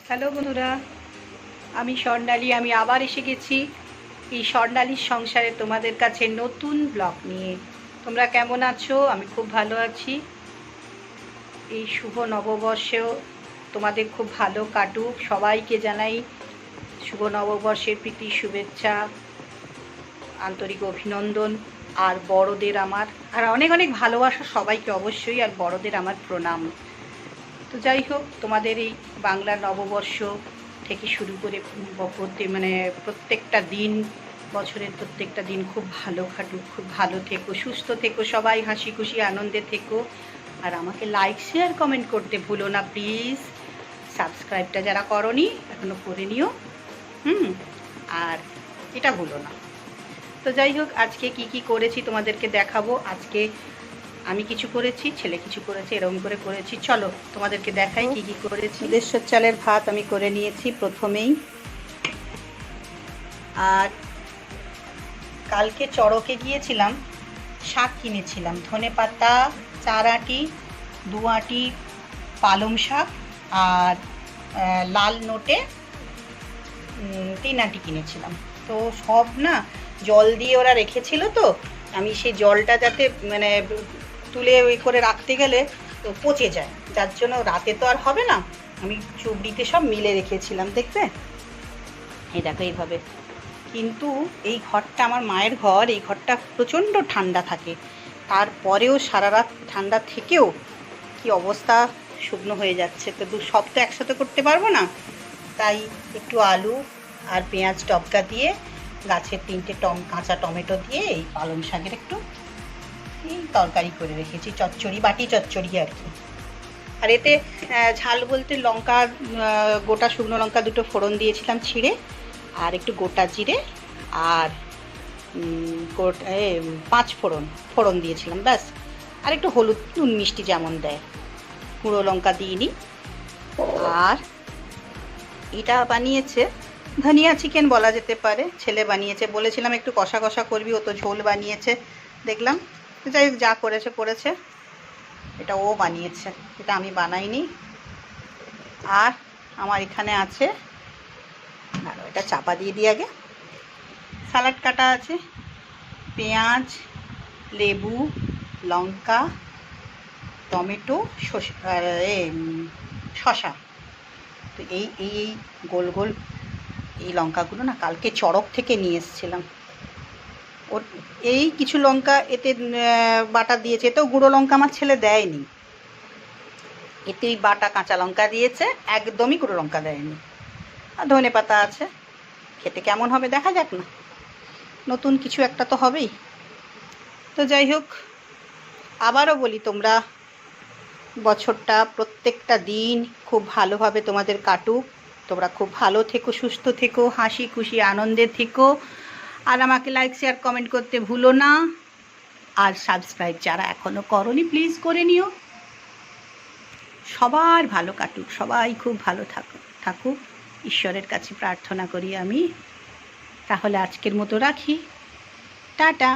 Hello বন্ধুরা, আমি স্বর্ণালী। আমি আবার এসে গেছি এই স্বর্ণালীর সংসারে তোমাদের কাছে নতুন ব্লগ নিয়ে। তোমরা কেমন আছো? আমি খুব ভালো আছি। এই শুভ নববর্ষেও তোমাদের খুব ভালো কাটুক। সবাইকে জানাই শুভ নববর্ষের প্রীতি শুভেচ্ছা, আন্তরিক অভিনন্দন। আর বড়দের আমার আর অনেক অনেক ভালোবাসা সবাইকে অবশ্যই, আর বড়দের আমার প্রণাম। তো যাই হোক, তোমাদের এই বাংলা নববর্ষ থেকে শুরু করে প্রত্যেকটা দিন, বছরের প্রত্যেকটা দিন খুব ভালো কাটুক, খুব ভালো থেকো, সুস্থ থেকো, সবাই হাসি খুশি আনন্দে থেকো। আর আমাকে লাইক শেয়ার কমেন্ট করতে ভুলো না প্লিজ। সাবস্ক্রাইবটা যারা করনি এখনও করে নিও। আর এটা ভুলো না। তো যাই হোক, আজকে কি কি করেছি তোমাদেরকে দেখাবো। আজকে আমি কিছু করেছি, ছেলে কিছু করেছে, এরকম করে করেছি। চলো তোমাদেরকে দেখাই কি কি করেছি। দেশের চালের ভাত আমি করে নিয়েছি প্রথমেই। আর কালকে চড়কে গিয়েছিলাম, শাক কিনেছিলাম, ধনে পাতা 4 আঁটি, 2 আঁটি পালং শাক, আর লাল নোটে 3 আঁটি কিনেছিলাম। তো সব না জল দিয়ে ওরা রেখেছিল, তো আমি সেই জলটা যাতে তুলে ওই করে রাখতে গেলে পচে যায়, যার জন্য রাতে তো আর হবে না, আমি চুবড়িতে সব মিলে রেখেছিলাম। দেখবে, এই দেখো এইভাবে। কিন্তু এই ঘরটা আমার মায়ের ঘর, এই ঘরটা প্রচণ্ড ঠান্ডা থাকে, তারপরেও সারা রাত ঠান্ডা থেকেও কি অবস্থা, শুকনো হয়ে যাচ্ছে। তো সব তো একসাথে করতে পারবো না, তাই একটু আলু আর পেঁয়াজ টপকা দিয়ে, গাছের 3টে কাঁচা টমেটো দিয়ে এই পালং শাকের একটু এই তরকারি করে রেখেছি, চচ্চড়ি, বাটি চচ্চড়ি আর কি। আর এতে ঝাল বলতে লঙ্কা, গোটা শুকনো লঙ্কা 2টো ফোড়ন দিয়েছিলাম ছিঁড়ে, আর একটু গোটা জিরে, আর 5 ফোড়ন দিয়েছিলাম, ব্যাস। আর একটু হলুদ, নুন মিষ্টি যেমন দেয়, গুঁড়ো লঙ্কা দিইনি। আর এটা বানিয়েছে ধনিয়া চিকেন বলা যেতে পারে, ছেলে বানিয়েছে। বলেছিলাম একটু কষা কষা করবি, ও তো ঝোল বানিয়েছে দেখলাম। যাই হোক, যা করেছে করেছে, এটা ও বানিয়েছে, এটা আমি বানাইনি। আর আমার এখানে আছে, আর এটা চাপা দিয়ে দিই আগে, স্যালাড কাটা আছে, পেঁয়াজ, লেবু, লঙ্কা, টমেটো, শসা। তো এই এই এই গোল গোল এই লঙ্কাগুলো না কালকে চড়ক থেকে নিয়ে এসেছিলাম। ওর এই কিছু লঙ্কা এতে বাটা দিয়েছে, এতেও গুঁড়ো লঙ্কা আমার ছেলে দেয়নি, এতেই বাটা কাঁচা লঙ্কা দিয়েছে, একদমই গুঁড়ো লঙ্কা দেয়নি। আর ধনে পাতা আছে, খেতে কেমন হবে দেখা যাক না, নতুন কিছু একটা তো হবেই। তো যাই হোক, আবারও বলি, তোমরা বছরটা প্রত্যেকটা দিন খুব ভালোভাবে তোমাদের কাটুক, তোমরা খুব ভালো থেকো, সুস্থ থেকো, হাসি খুশি আনন্দে থেকো। আর আমাকে লাইক শেয়ার কমেন্ট করতে ভুলো না। আর সাবস্ক্রাইব যারা এখনও করনি প্লিজ করে নিও। সবার ভালো কাটুক, সবাই খুব ভালো থাকুক, ঈশ্বরের কাছে প্রার্থনা করি আমি। তাহলে আজকের মতো রাখি, টাটা।